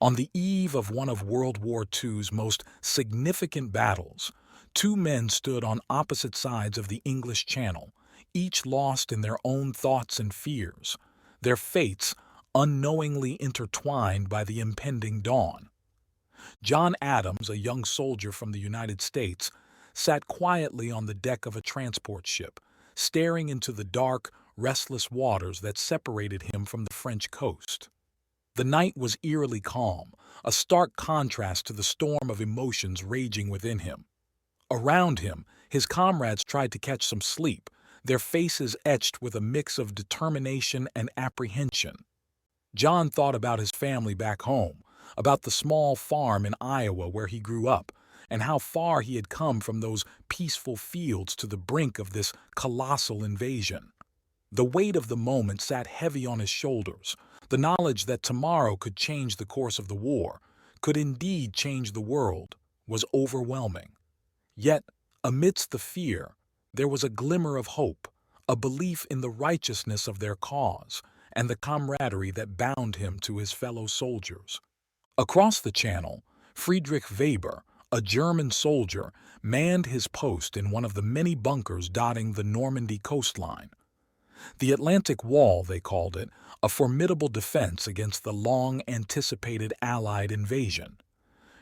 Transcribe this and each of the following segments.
On the eve of one of World War II's most significant battles, two men stood on opposite sides of the English Channel, each lost in their own thoughts and fears, their fates unknowingly intertwined by the impending dawn. John Adams, a young soldier from the United States, sat quietly on the deck of a transport ship, staring into the dark, restless waters that separated him from the French coast. The night was eerily calm, a stark contrast to the storm of emotions raging within him. Around him, his comrades tried to catch some sleep, their faces etched with a mix of determination and apprehension. John thought about his family back home, about the small farm in Iowa where he grew up, and how far he had come from those peaceful fields to the brink of this colossal invasion. The weight of the moment sat heavy on his shoulders. The knowledge that tomorrow could change the course of the war, could indeed change the world, was overwhelming. Yet, amidst the fear, there was a glimmer of hope, a belief in the righteousness of their cause, and the camaraderie that bound him to his fellow soldiers. Across the channel, Friedrich Weber, a German soldier, manned his post in one of the many bunkers dotting the Normandy coastline. The Atlantic Wall, they called it, a formidable defense against the long-anticipated Allied invasion.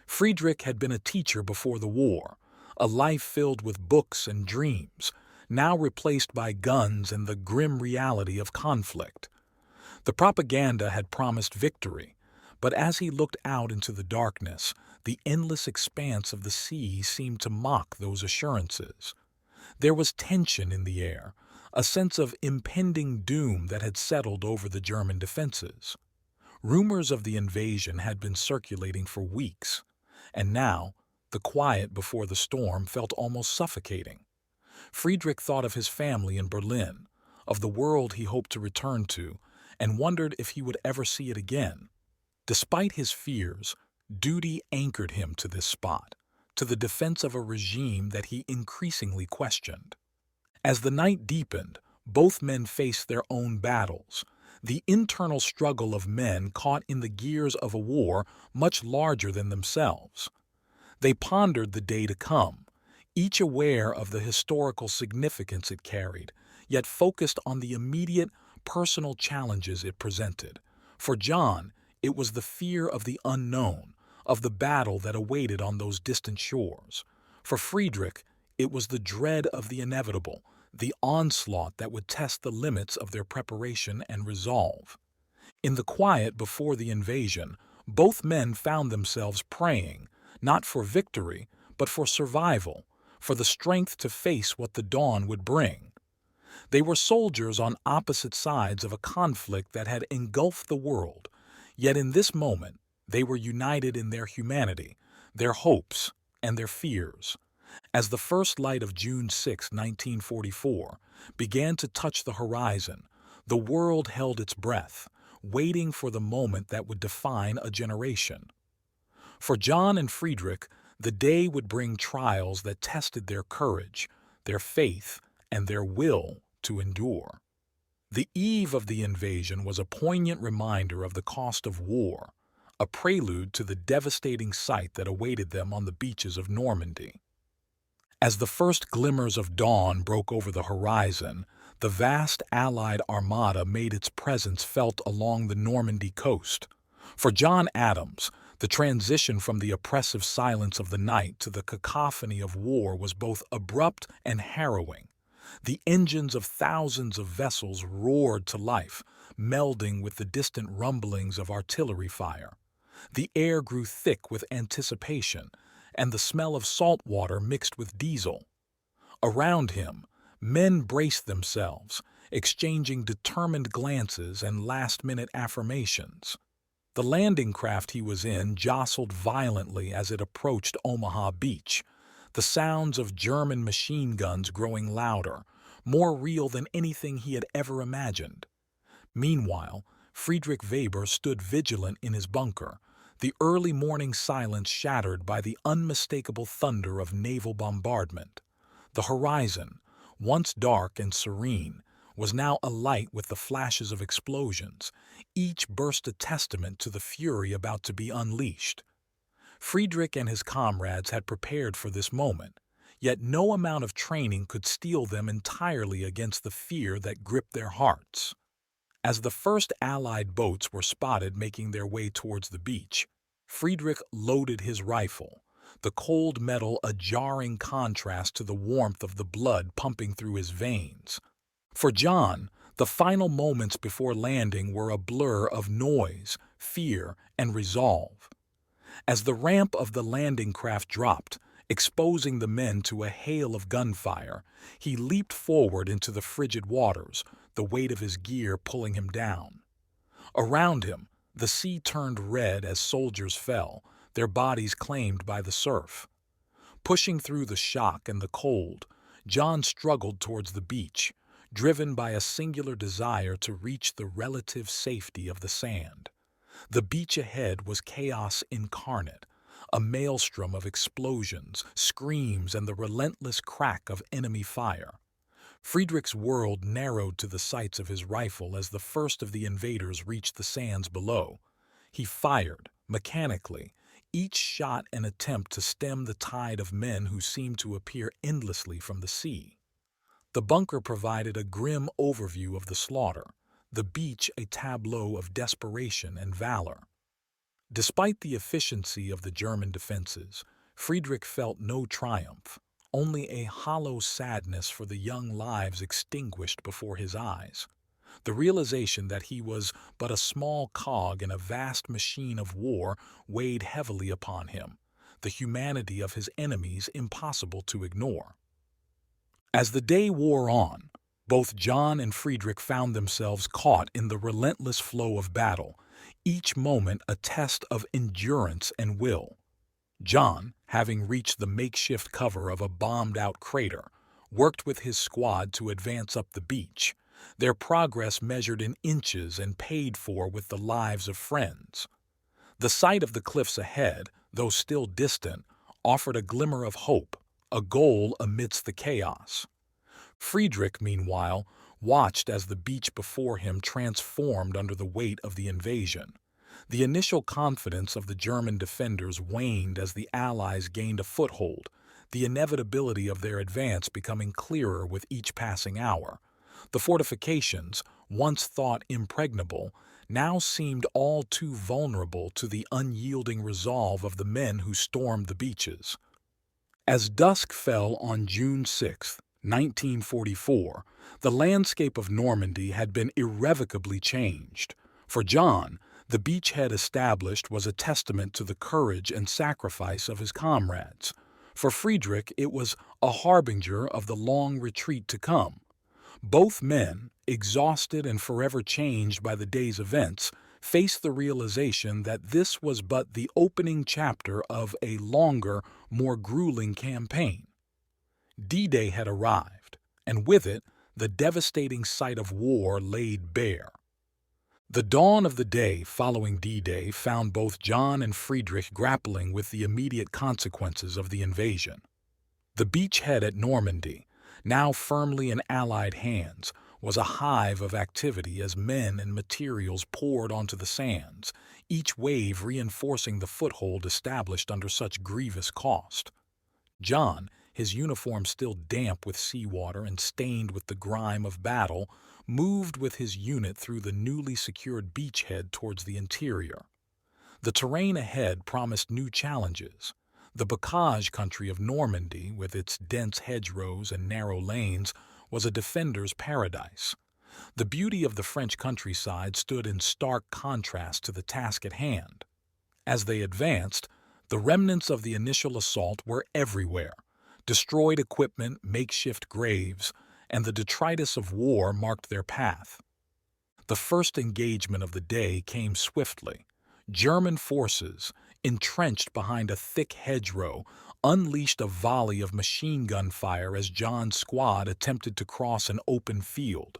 Friedrich had been a teacher before the war, a life filled with books and dreams, now replaced by guns and the grim reality of conflict. The propaganda had promised victory, but as he looked out into the darkness, the endless expanse of the sea seemed to mock those assurances. There was tension in the air, a sense of impending doom that had settled over the German defenses. Rumors of the invasion had been circulating for weeks, and now the quiet before the storm felt almost suffocating. Friedrich thought of his family in Berlin, of the world he hoped to return to, and wondered if he would ever see it again. Despite his fears, duty anchored him to this spot, to the defense of a regime that he increasingly questioned. As the night deepened, both men faced their own battles, the internal struggle of men caught in the gears of a war much larger than themselves. They pondered the day to come, each aware of the historical significance it carried, yet focused on the immediate, personal challenges it presented. For John, it was the fear of the unknown, of the battle that awaited on those distant shores. For Friedrich, it was the dread of the inevitable, the onslaught that would test the limits of their preparation and resolve. In the quiet before the invasion, both men found themselves praying, not for victory, but for survival, for the strength to face what the dawn would bring. They were soldiers on opposite sides of a conflict that had engulfed the world, yet in this moment they were united in their humanity, their hopes, and their fears. As the first light of June 6, 1944, began to touch the horizon, the world held its breath, waiting for the moment that would define a generation. For John and Friedrich, the day would bring trials that tested their courage, their faith, and their will to endure. The eve of the invasion was a poignant reminder of the cost of war, a prelude to the devastating sight that awaited them on the beaches of Normandy. As the first glimmers of dawn broke over the horizon, the vast Allied armada made its presence felt along the Normandy coast. For John Adams, the transition from the oppressive silence of the night to the cacophony of war was both abrupt and harrowing. The engines of thousands of vessels roared to life, melding with the distant rumblings of artillery fire. The air grew thick with anticipation, and the smell of salt water mixed with diesel. Around him, men braced themselves, exchanging determined glances and last-minute affirmations. The landing craft he was in jostled violently as it approached Omaha Beach, the sounds of German machine guns growing louder, more real than anything he had ever imagined. Meanwhile, Friedrich Weber stood vigilant in his bunker, the early morning silence shattered by the unmistakable thunder of naval bombardment. The horizon, once dark and serene, was now alight with the flashes of explosions, each burst a testament to the fury about to be unleashed. Friedrich and his comrades had prepared for this moment, yet no amount of training could steel them entirely against the fear that gripped their hearts. As the first Allied boats were spotted making their way towards the beach, Friedrich loaded his rifle, the cold metal a jarring contrast to the warmth of the blood pumping through his veins. For John, the final moments before landing were a blur of noise, fear, and resolve. As the ramp of the landing craft dropped, exposing the men to a hail of gunfire, he leaped forward into the frigid waters, the weight of his gear pulling him down. Around him, the sea turned red as soldiers fell, their bodies claimed by the surf. Pushing through the shock and the cold, John struggled towards the beach, driven by a singular desire to reach the relative safety of the sand. The beach ahead was chaos incarnate, a maelstrom of explosions, screams, and the relentless crack of enemy fire. Friedrich's world narrowed to the sights of his rifle as the first of the invaders reached the sands below. He fired, mechanically, each shot an attempt to stem the tide of men who seemed to appear endlessly from the sea. The bunker provided a grim overview of the slaughter, the beach a tableau of desperation and valor. Despite the efficiency of the German defenses, Friedrich felt no triumph, only a hollow sadness for the young lives extinguished before his eyes. The realization that he was but a small cog in a vast machine of war weighed heavily upon him, the humanity of his enemies impossible to ignore. As the day wore on, both John and Friedrich found themselves caught in the relentless flow of battle, each moment a test of endurance and will. John, having reached the makeshift cover of a bombed-out crater, worked with his squad to advance up the beach, their progress measured in inches and paid for with the lives of friends. The sight of the cliffs ahead, though still distant, offered a glimmer of hope, a goal amidst the chaos. Friedrich, meanwhile, watched as the beach before him transformed under the weight of the invasion. The initial confidence of the German defenders waned as the Allies gained a foothold, the inevitability of their advance becoming clearer with each passing hour. The fortifications, once thought impregnable, now seemed all too vulnerable to the unyielding resolve of the men who stormed the beaches. As dusk fell on June 6, 1944, the landscape of Normandy had been irrevocably changed. For John, the beachhead established was a testament to the courage and sacrifice of his comrades. For Friedrich, it was a harbinger of the long retreat to come. Both men, exhausted and forever changed by the day's events, faced the realization that this was but the opening chapter of a longer, more grueling campaign. D-Day had arrived, and with it, the devastating sight of war laid bare. The dawn of the day following D-Day found both John and Friedrich grappling with the immediate consequences of the invasion. The beachhead at Normandy, now firmly in Allied hands, was a hive of activity as men and materials poured onto the sands, each wave reinforcing the foothold established under such grievous cost. John, his uniform still damp with seawater and stained with the grime of battle, moved with his unit through the newly secured beachhead towards the interior. The terrain ahead promised new challenges. The bocage country of Normandy, with its dense hedgerows and narrow lanes, was a defender's paradise. The beauty of the French countryside stood in stark contrast to the task at hand. As they advanced, the remnants of the initial assault were everywhere. Destroyed equipment, makeshift graves, and the detritus of war marked their path. The first engagement of the day came swiftly. German forces, entrenched behind a thick hedgerow, unleashed a volley of machine gun fire as John's squad attempted to cross an open field.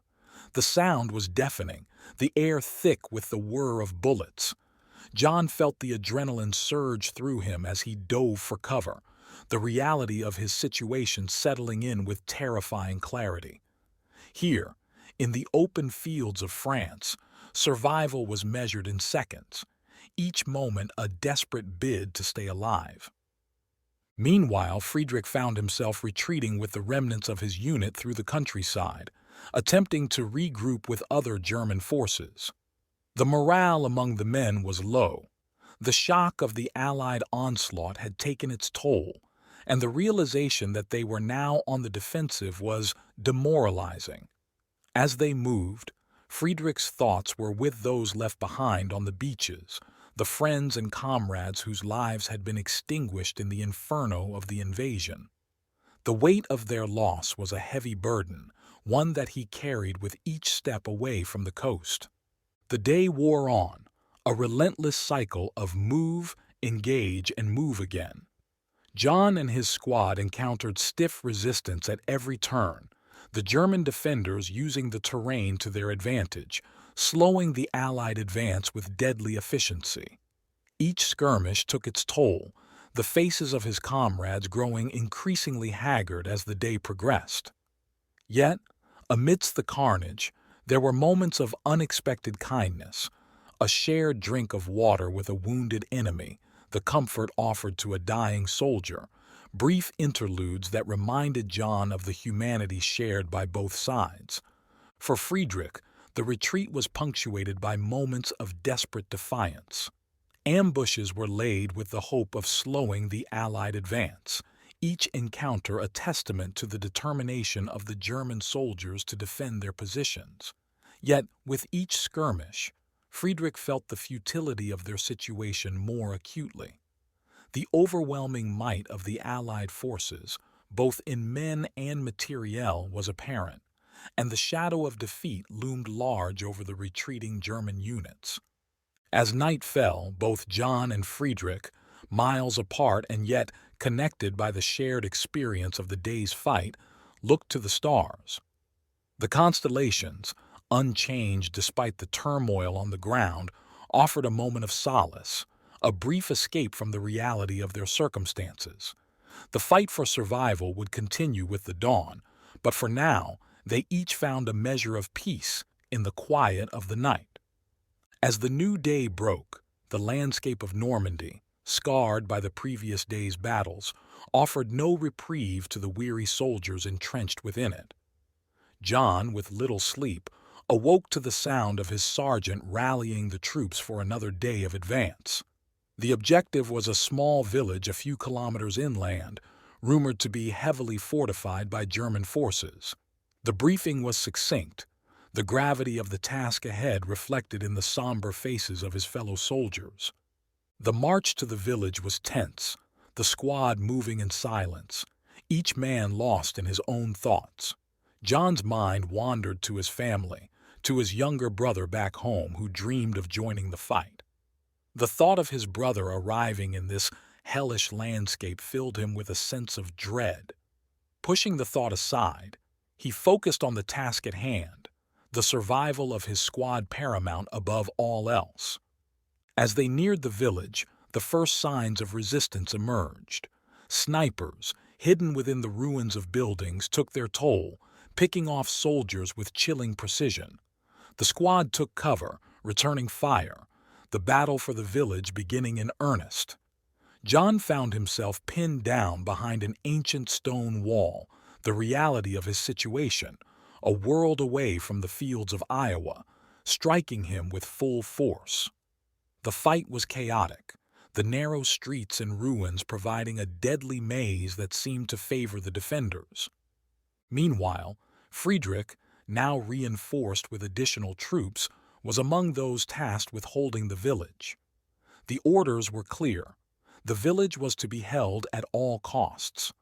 The sound was deafening, the air thick with the whir of bullets. John felt the adrenaline surge through him as he dove for cover, the reality of his situation settling in with terrifying clarity. Here, In the open fields of France, survival was measured in seconds, each moment a desperate bid to stay alive. Meanwhile, Friedrich found himself retreating with the remnants of his unit through the countryside, attempting to regroup with other German forces. The morale among the men was low. The shock of the Allied onslaught had taken its toll, and the realization that they were now on the defensive was demoralizing. As they moved, Friedrich's thoughts were with those left behind on the beaches, the friends and comrades whose lives had been extinguished in the inferno of the invasion. The weight of their loss was a heavy burden, one that he carried with each step away from the coast. The day wore on, a relentless cycle of move, engage, and move again. John and his squad encountered stiff resistance at every turn, the German defenders using the terrain to their advantage, slowing the Allied advance with deadly efficiency. Each skirmish took its toll, the faces of his comrades growing increasingly haggard as the day progressed. Yet, amidst the carnage, there were moments of unexpected kindness, a shared drink of water with a wounded enemy, the comfort offered to a dying soldier, brief interludes that reminded John of the humanity shared by both sides. For Friedrich, the retreat was punctuated by moments of desperate defiance. Ambushes were laid with the hope of slowing the Allied advance, each encounter a testament to the determination of the German soldiers to defend their positions. Yet, with each skirmish, Friedrich felt the futility of their situation more acutely. The overwhelming might of the Allied forces, both in men and materiel, was apparent, and the shadow of defeat loomed large over the retreating German units. As night fell, both John and Friedrich, miles apart and yet connected by the shared experience of the day's fight, looked to the stars. The constellations, unchanged despite the turmoil on the ground, offered a moment of solace, a brief escape from the reality of their circumstances. The fight for survival would continue with the dawn, but for now, they each found a measure of peace in the quiet of the night. As the new day broke, the landscape of Normandy, scarred by the previous day's battles, offered no reprieve to the weary soldiers entrenched within it. John, with little sleep, awoke to the sound of his sergeant rallying the troops for another day of advance. The objective was a small village a few kilometers inland, rumored to be heavily fortified by German forces. The briefing was succinct, the gravity of the task ahead reflected in the somber faces of his fellow soldiers. The march to the village was tense, the squad moving in silence, each man lost in his own thoughts. John's mind wandered to his family, to his younger brother back home who dreamed of joining the fight. The thought of his brother arriving in this hellish landscape filled him with a sense of dread. Pushing the thought aside, he focused on the task at hand, the survival of his squad paramount above all else. As they neared the village, the first signs of resistance emerged. Snipers, hidden within the ruins of buildings, took their toll, picking off soldiers with chilling precision. The squad took cover, returning fire, the battle for the village beginning in earnest. John found himself pinned down behind an ancient stone wall, the reality of his situation, a world away from the fields of Iowa, striking him with full force. The fight was chaotic, the narrow streets and ruins providing a deadly maze that seemed to favor the defenders. Meanwhile, Friedrich, now reinforced with additional troops, was among those tasked with holding the village. The orders were clear. The village was to be held at all costs.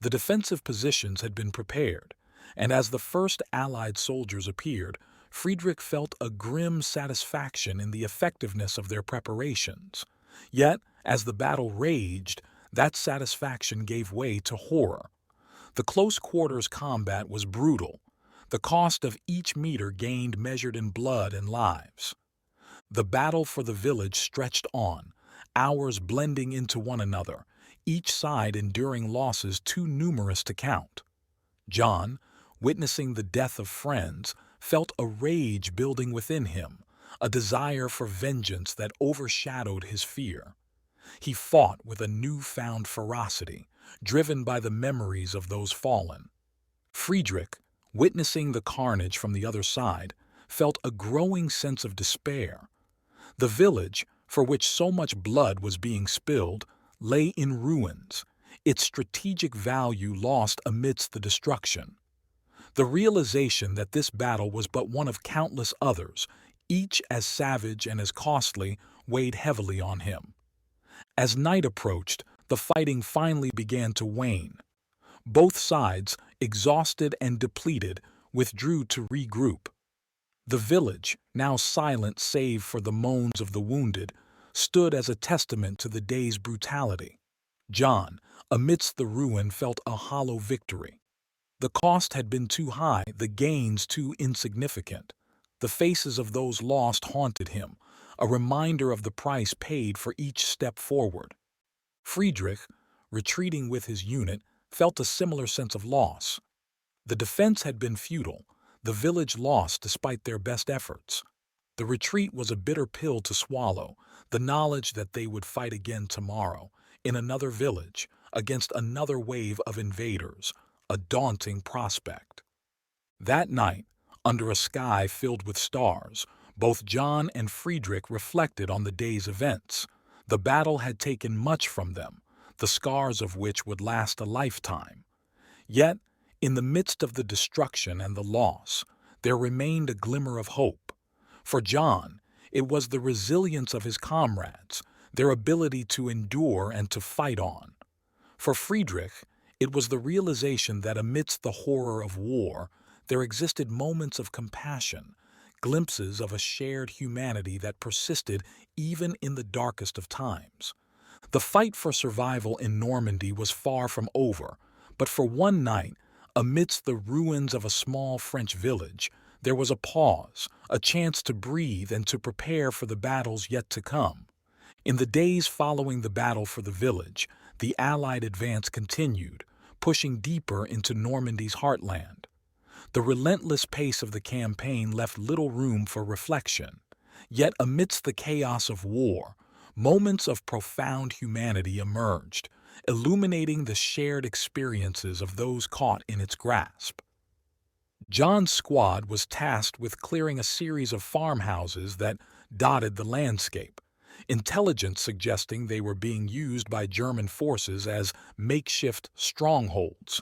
The defensive positions had been prepared, and as the first Allied soldiers appeared, Friedrich felt a grim satisfaction in the effectiveness of their preparations. Yet, as the battle raged, that satisfaction gave way to horror. The close-quarters combat was brutal, the cost of each meter gained measured in blood and lives. The battle for the village stretched on, hours blending into one another, each side enduring losses too numerous to count. John, witnessing the death of friends, felt a rage building within him, a desire for vengeance that overshadowed his fear. He fought with a newfound ferocity, driven by the memories of those fallen. Friedrich, witnessing the carnage from the other side, felt a growing sense of despair. The village, for which so much blood was being spilled, lay in ruins, its strategic value lost amidst the destruction. The realization that this battle was but one of countless others, each as savage and as costly, weighed heavily on him. As night approached, the fighting finally began to wane. Both sides, exhausted and depleted, withdrew to regroup. The village, now silent save for the moans of the wounded, stood as a testament to the day's brutality. John, amidst the ruin, felt a hollow victory. The cost had been too high, the gains too insignificant. The faces of those lost haunted him, a reminder of the price paid for each step forward. Friedrich, retreating with his unit, felt a similar sense of loss. The defense had been futile, the village lost despite their best efforts. The retreat was a bitter pill to swallow, the knowledge that they would fight again tomorrow, in another village, against another wave of invaders, a daunting prospect. That night, under a sky filled with stars, both John and Friedrich reflected on the day's events. The battle had taken much from them, the scars of which would last a lifetime. Yet, in the midst of the destruction and the loss, there remained a glimmer of hope. For John, it was the resilience of his comrades, their ability to endure and to fight on. For Friedrich, it was the realization that amidst the horror of war, there existed moments of compassion, glimpses of a shared humanity that persisted even in the darkest of times. The fight for survival in Normandy was far from over, but for one night, amidst the ruins of a small French village, there was a pause, a chance to breathe and to prepare for the battles yet to come. In the days following the battle for the village, the Allied advance continued, pushing deeper into Normandy's heartland. The relentless pace of the campaign left little room for reflection. Yet amidst the chaos of war, moments of profound humanity emerged, illuminating the shared experiences of those caught in its grasp. John's squad was tasked with clearing a series of farmhouses that dotted the landscape, intelligence suggesting they were being used by German forces as makeshift strongholds.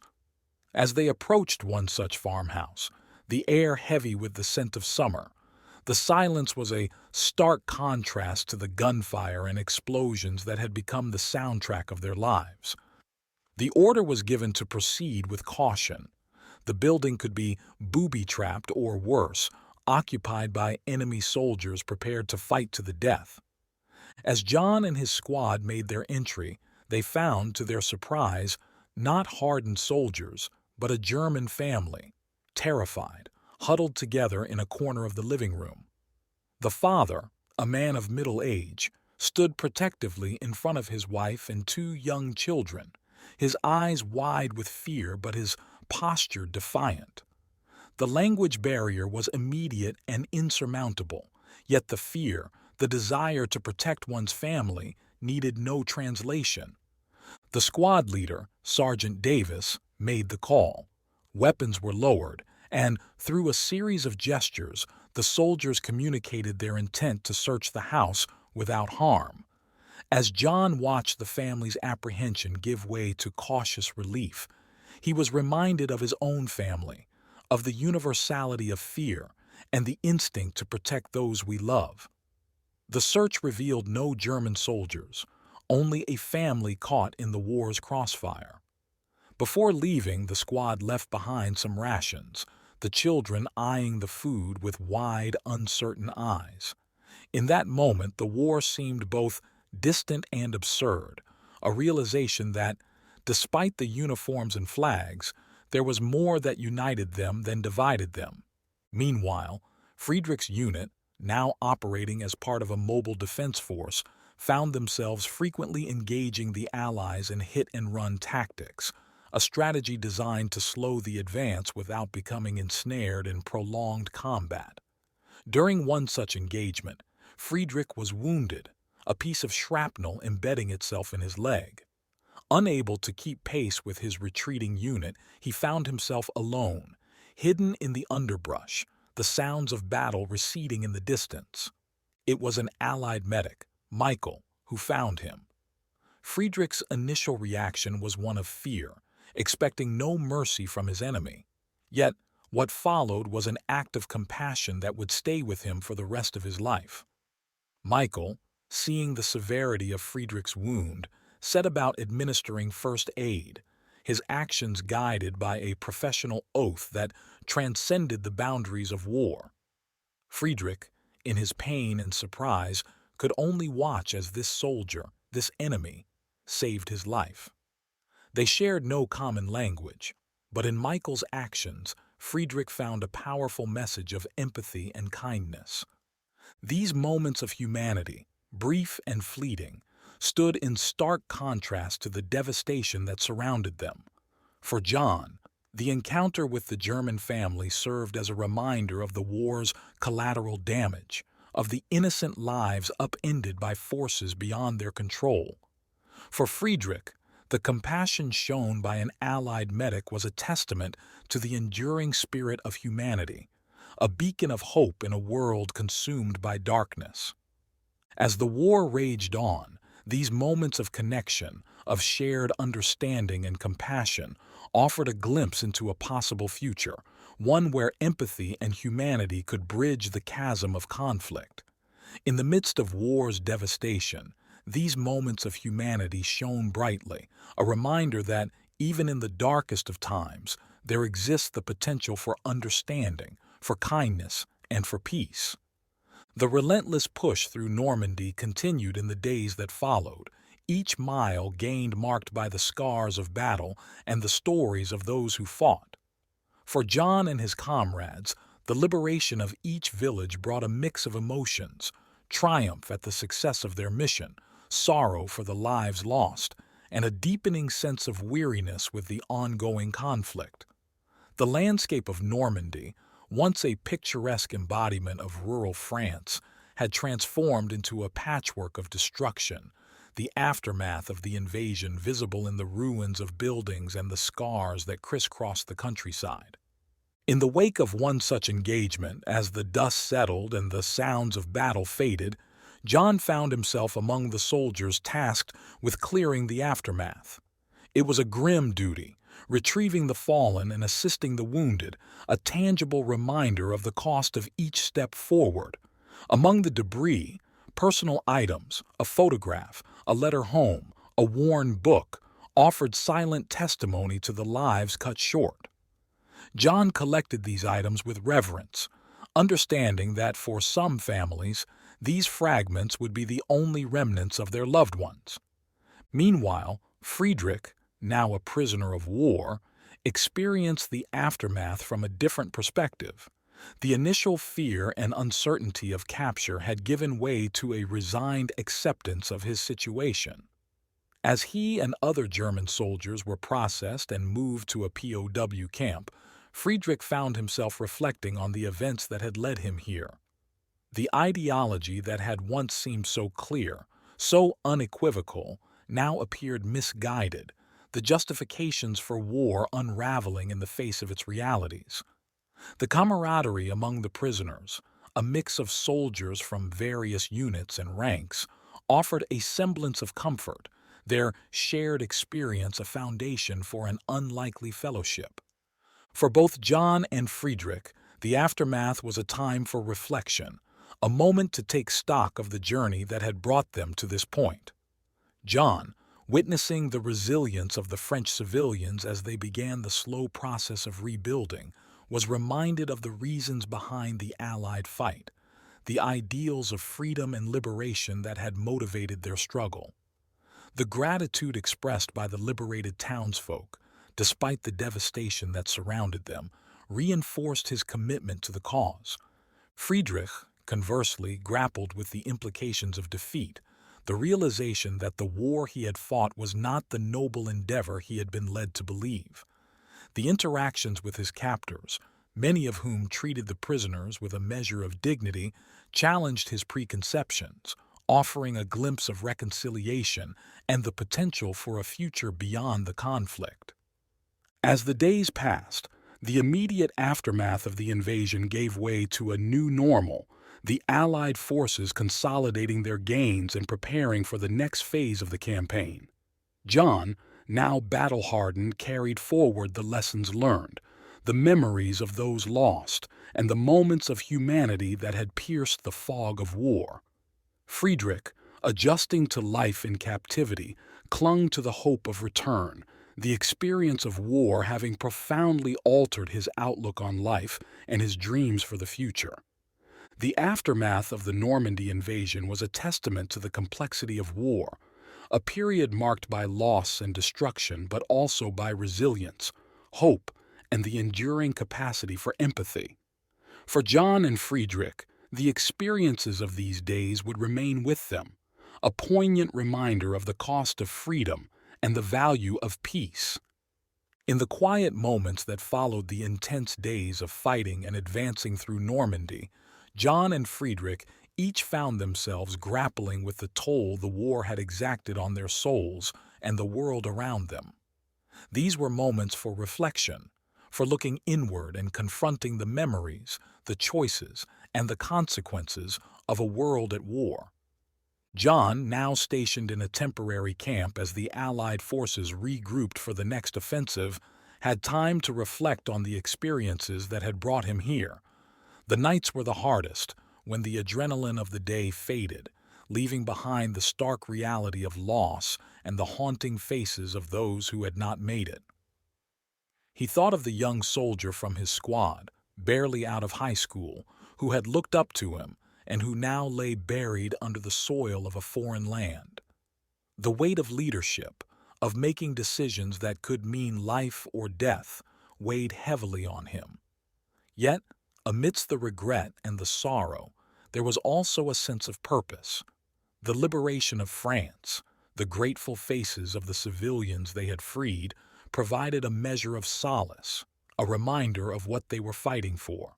As they approached one such farmhouse, the air heavy with the scent of summer, the silence was a stark contrast to the gunfire and explosions that had become the soundtrack of their lives. The order was given to proceed with caution. The building could be booby-trapped or worse, occupied by enemy soldiers prepared to fight to the death. As John and his squad made their entry, they found, to their surprise, not hardened soldiers, but a German family, terrified, huddled together in a corner of the living room. The father, a man of middle age, stood protectively in front of his wife and two young children, his eyes wide with fear but his posture defiant. The language barrier was immediate and insurmountable, yet the fear, the desire to protect one's family, needed no translation. The squad leader, Sergeant Davis, made the call. Weapons were lowered, and through a series of gestures, the soldiers communicated their intent to search the house without harm. As John watched the family's apprehension give way to cautious relief, he was reminded of his own family, of the universality of fear, and the instinct to protect those we love. The search revealed no German soldiers, only a family caught in the war's crossfire. Before leaving, the squad left behind some rations, the children eyeing the food with wide, uncertain eyes. In that moment, the war seemed both distant and absurd, a realization that, despite the uniforms and flags, there was more that united them than divided them. Meanwhile, Friedrich's unit, now operating as part of a mobile defense force, found themselves frequently engaging the Allies in hit-and-run tactics, a strategy designed to slow the advance without becoming ensnared in prolonged combat. During one such engagement, Friedrich was wounded, a piece of shrapnel embedding itself in his leg. Unable to keep pace with his retreating unit, he found himself alone, hidden in the underbrush, the sounds of battle receding in the distance. It was an allied medic, Michael, who found him. Friedrich's initial reaction was one of fear, expecting no mercy from his enemy. Yet, what followed was an act of compassion that would stay with him for the rest of his life. Michael, seeing the severity of Friedrich's wound, set about administering first aid, his actions guided by a professional oath that transcended the boundaries of war. Friedrich, in his pain and surprise, could only watch as this soldier, this enemy, saved his life. They shared no common language, but in Michael's actions, Friedrich found a powerful message of empathy and kindness. These moments of humanity, brief and fleeting, stood in stark contrast to the devastation that surrounded them. For John, the encounter with the German family served as a reminder of the war's collateral damage, of the innocent lives upended by forces beyond their control. For Friedrich, the compassion shown by an allied medic was a testament to the enduring spirit of humanity, a beacon of hope in a world consumed by darkness. As the war raged on, these moments of connection, of shared understanding and compassion, offered a glimpse into a possible future, one where empathy and humanity could bridge the chasm of conflict. In the midst of war's devastation, these moments of humanity shone brightly, a reminder that, even in the darkest of times, there exists the potential for understanding, for kindness, and for peace. The relentless push through Normandy continued in the days that followed, each mile gained marked by the scars of battle and the stories of those who fought. For John and his comrades, the liberation of each village brought a mix of emotions: triumph at the success of their mission, sorrow for the lives lost, and a deepening sense of weariness with the ongoing conflict. The landscape of Normandy, once a picturesque embodiment of rural France, had transformed into a patchwork of destruction, the aftermath of the invasion visible in the ruins of buildings and the scars that crisscrossed the countryside. In the wake of one such engagement, as the dust settled and the sounds of battle faded, John found himself among the soldiers tasked with clearing the aftermath. It was a grim duty, retrieving the fallen and assisting the wounded, a tangible reminder of the cost of each step forward. Among the debris, personal items, a photograph, a letter home, a worn book, offered silent testimony to the lives cut short. John collected these items with reverence, understanding that for some families, these fragments would be the only remnants of their loved ones. Meanwhile, Friedrich, now a prisoner of war, experienced the aftermath from a different perspective. The initial fear and uncertainty of capture had given way to a resigned acceptance of his situation. As he and other German soldiers were processed and moved to a POW camp, Friedrich found himself reflecting on the events that had led him here. The ideology that had once seemed so clear, so unequivocal, now appeared misguided, the justifications for war unraveling in the face of its realities. The camaraderie among the prisoners, a mix of soldiers from various units and ranks, offered a semblance of comfort, their shared experience a foundation for an unlikely fellowship. For both John and Friedrich, the aftermath was a time for reflection, a moment to take stock of the journey that had brought them to this point. John, witnessing the resilience of the French civilians as they began the slow process of rebuilding, was reminded of the reasons behind the Allied fight, the ideals of freedom and liberation that had motivated their struggle. The gratitude expressed by the liberated townsfolk, despite the devastation that surrounded them, reinforced his commitment to the cause. Friedrich, conversely, grappled with the implications of defeat, the realization that the war he had fought was not the noble endeavor he had been led to believe. The interactions with his captors, many of whom treated the prisoners with a measure of dignity, challenged his preconceptions, offering a glimpse of reconciliation and the potential for a future beyond the conflict. As the days passed, the immediate aftermath of the invasion gave way to a new normal, the Allied forces consolidating their gains and preparing for the next phase of the campaign. John, now battle-hardened, carried forward the lessons learned, the memories of those lost, and the moments of humanity that had pierced the fog of war. Friedrich, adjusting to life in captivity, clung to the hope of return, the experience of war having profoundly altered his outlook on life and his dreams for the future. The aftermath of the Normandy invasion was a testament to the complexity of war, a period marked by loss and destruction, but also by resilience, hope, and the enduring capacity for empathy. For John and Friedrich, the experiences of these days would remain with them, a poignant reminder of the cost of freedom and the value of peace. In the quiet moments that followed the intense days of fighting and advancing through Normandy, John and Friedrich each found themselves grappling with the toll the war had exacted on their souls and the world around them. These were moments for reflection, for looking inward and confronting the memories, the choices, and the consequences of a world at war. John, now stationed in a temporary camp as the Allied forces regrouped for the next offensive, had time to reflect on the experiences that had brought him here. The nights were the hardest, when the adrenaline of the day faded, leaving behind the stark reality of loss and the haunting faces of those who had not made it. He thought of the young soldier from his squad, barely out of high school, who had looked up to him and who now lay buried under the soil of a foreign land. The weight of leadership, of making decisions that could mean life or death, weighed heavily on him. Yet, amidst the regret and the sorrow, there was also a sense of purpose. The liberation of France, the grateful faces of the civilians they had freed, provided a measure of solace, a reminder of what they were fighting for.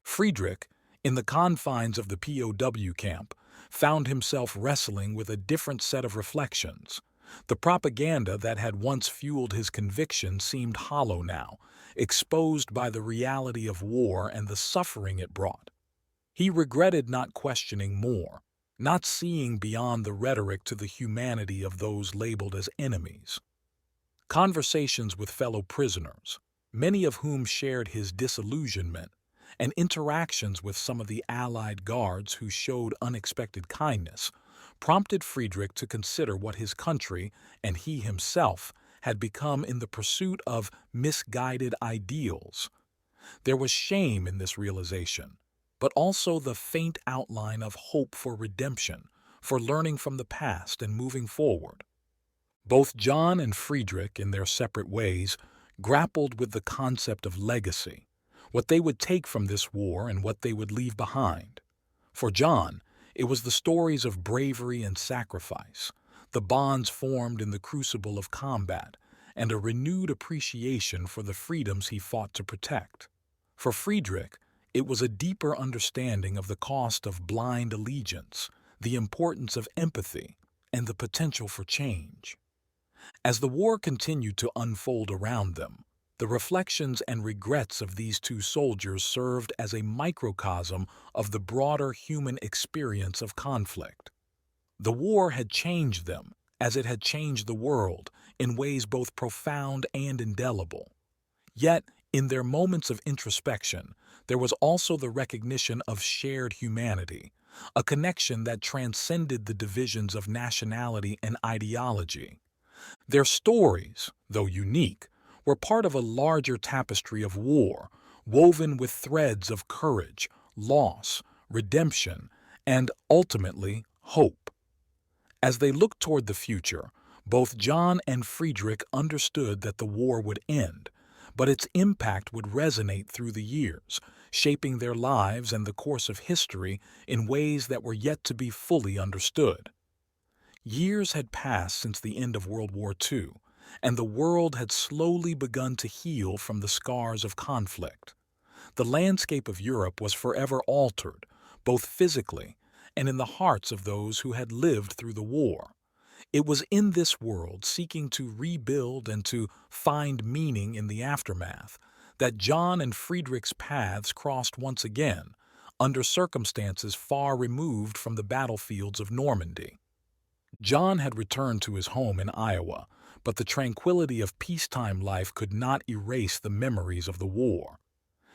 Friedrich, in the confines of the POW camp, found himself wrestling with a different set of reflections. The propaganda that had once fueled his conviction seemed hollow now, exposed by the reality of war and the suffering it brought. He regretted not questioning more, not seeing beyond the rhetoric to the humanity of those labeled as enemies. Conversations with fellow prisoners, many of whom shared his disillusionment, and interactions with some of the Allied guards who showed unexpected kindness, prompted Friedrich to consider what his country, and he himself, had become in the pursuit of misguided ideals. There was shame in this realization, but also the faint outline of hope for redemption, for learning from the past and moving forward. Both John and Friedrich, in their separate ways, grappled with the concept of legacy, what they would take from this war and what they would leave behind. For John, it was the stories of bravery and sacrifice, the bonds formed in the crucible of combat, and a renewed appreciation for the freedoms he fought to protect. For Friedrich, it was a deeper understanding of the cost of blind allegiance, the importance of empathy, and the potential for change. As the war continued to unfold around them, the reflections and regrets of these two soldiers served as a microcosm of the broader human experience of conflict. The war had changed them, as it had changed the world, in ways both profound and indelible. Yet, in their moments of introspection, there was also the recognition of shared humanity, a connection that transcended the divisions of nationality and ideology. Their stories, though unique, were part of a larger tapestry of war, woven with threads of courage, loss, redemption, and, ultimately, hope. As they looked toward the future, both John and Friedrich understood that the war would end, but its impact would resonate through the years, shaping their lives and the course of history in ways that were yet to be fully understood. Years had passed since the end of World War II, and the world had slowly begun to heal from the scars of conflict. The landscape of Europe was forever altered, both physically and in the hearts of those who had lived through the war. It was in this world, seeking to rebuild and to find meaning in the aftermath, that John and Friedrich's paths crossed once again, under circumstances far removed from the battlefields of Normandy. John had returned to his home in Iowa, but the tranquility of peacetime life could not erase the memories of the war.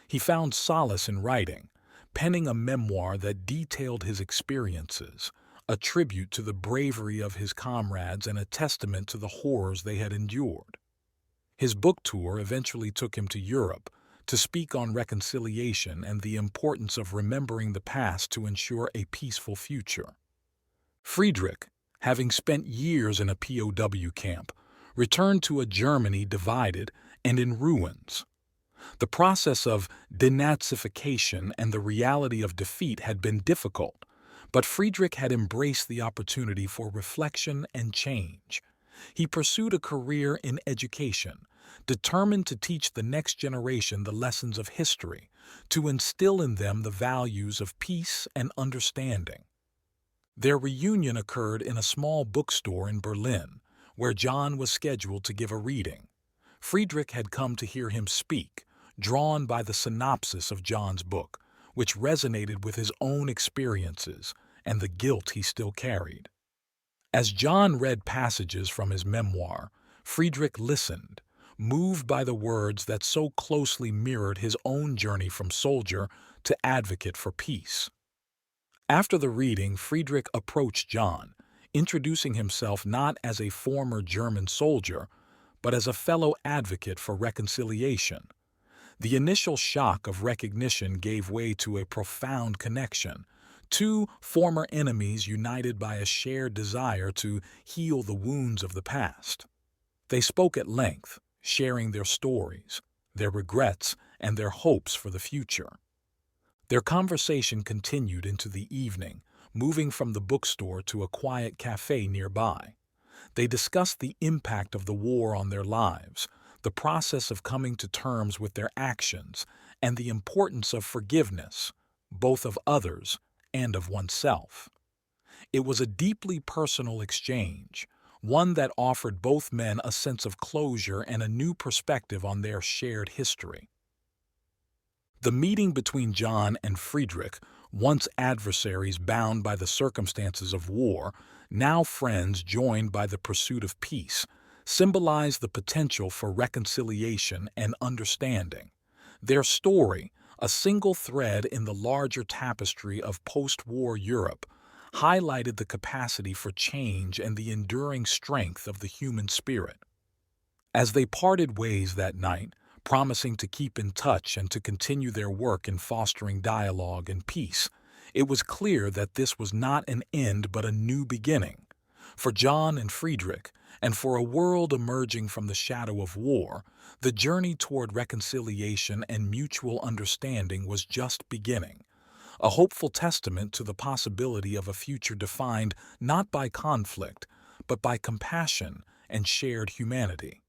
He found solace in writing, penning a memoir that detailed his experiences, a tribute to the bravery of his comrades and a testament to the horrors they had endured. His book tour eventually took him to Europe to speak on reconciliation and the importance of remembering the past to ensure a peaceful future. Friedrich, having spent years in a POW camp, returned to a Germany divided and in ruins. The process of denazification and the reality of defeat had been difficult, but Friedrich had embraced the opportunity for reflection and change. He pursued a career in education, determined to teach the next generation the lessons of history, to instill in them the values of peace and understanding. Their reunion occurred in a small bookstore in Berlin, where John was scheduled to give a reading. Friedrich had come to hear him speak, drawn by the synopsis of John's book, which resonated with his own experiences and the guilt he still carried. As John read passages from his memoir, Friedrich listened, moved by the words that so closely mirrored his own journey from soldier to advocate for peace. After the reading, Friedrich approached John, introducing himself not as a former German soldier, but as a fellow advocate for reconciliation. The initial shock of recognition gave way to a profound connection, two former enemies united by a shared desire to heal the wounds of the past. They spoke at length, sharing their stories, their regrets, and their hopes for the future. Their conversation continued into the evening, moving from the bookstore to a quiet cafe nearby. They discussed the impact of the war on their lives, the process of coming to terms with their actions, and the importance of forgiveness, both of others and of oneself. It was a deeply personal exchange, one that offered both men a sense of closure and a new perspective on their shared history. The meeting between John and Friedrich, once adversaries bound by the circumstances of war, now friends joined by the pursuit of peace, symbolized the potential for reconciliation and understanding. Their story, a single thread in the larger tapestry of post-war Europe, highlighted the capacity for change and the enduring strength of the human spirit. As they parted ways that night, promising to keep in touch and to continue their work in fostering dialogue and peace, it was clear that this was not an end but a new beginning. For John and Friedrich, and for a world emerging from the shadow of war, the journey toward reconciliation and mutual understanding was just beginning, a hopeful testament to the possibility of a future defined not by conflict, but by compassion and shared humanity.